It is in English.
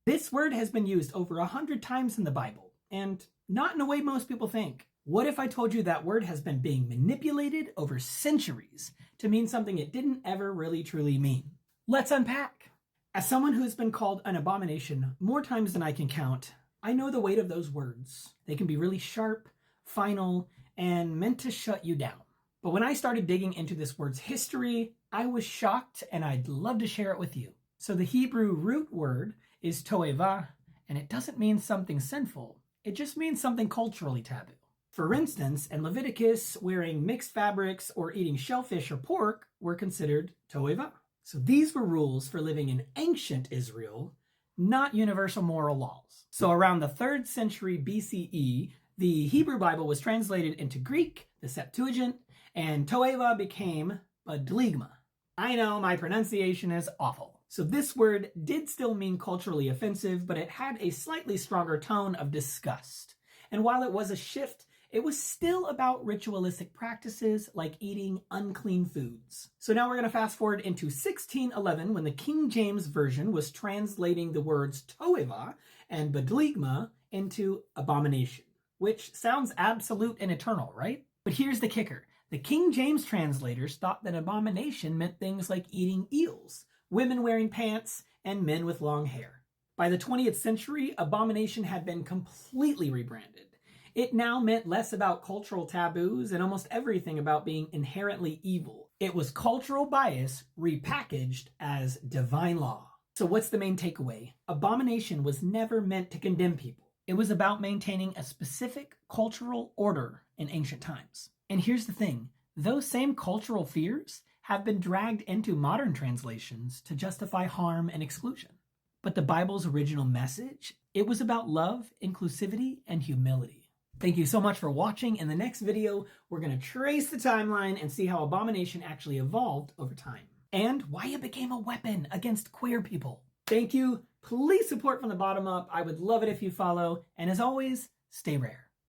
This word has been used over 100 times in the Bible, and not in a way most people think. What if I told you that word has been being manipulated over centuries to mean something it didn't ever really truly mean? Let's unpack. As someone who has been called an abomination more times than I can count, I know the weight of those words. They can be really sharp, final, and meant to shut you down. But when I started digging into this word's history, I was shocked, and I'd love to share it with you. So the Hebrew root word is toeva, and it doesn't mean something sinful. It just means something culturally taboo. For instance, in Leviticus, wearing mixed fabrics or eating shellfish or pork were considered toeva. So these were rules for living in ancient Israel, not universal moral laws. So around the 3rd century BCE, the Hebrew Bible was translated into Greek, the Septuagint, and toeva became badligma. I know my pronunciation is awful. So this word did still mean culturally offensive, but it had a slightly stronger tone of disgust. And while it was a shift, it was still about ritualistic practices like eating unclean foods. So now we're going to fast forward into 1611 when the King James Version was translating the words toeva and badligma into abomination, which sounds absolute and eternal, right? But here's the kicker. The King James translators thought that abomination meant things like eating eels, women wearing pants, and men with long hair. By the 20th century, abomination had been completely rebranded. It now meant less about cultural taboos and almost everything about being inherently evil. It was cultural bias repackaged as divine law. So what's the main takeaway? Abomination was never meant to condemn people. It was about maintaining a specific cultural order in ancient times. And here's the thing, those same cultural fears have been dragged into modern translations to justify harm and exclusion. But the Bible's original message, it was about love, inclusivity, and humility. Thank you so much for watching. In the next video, we're going to trace the timeline and see how abomination actually evolved over time and why it became a weapon against queer people. Thank you. Please support from the bottom up. I would love it if you follow. And as always, stay rare.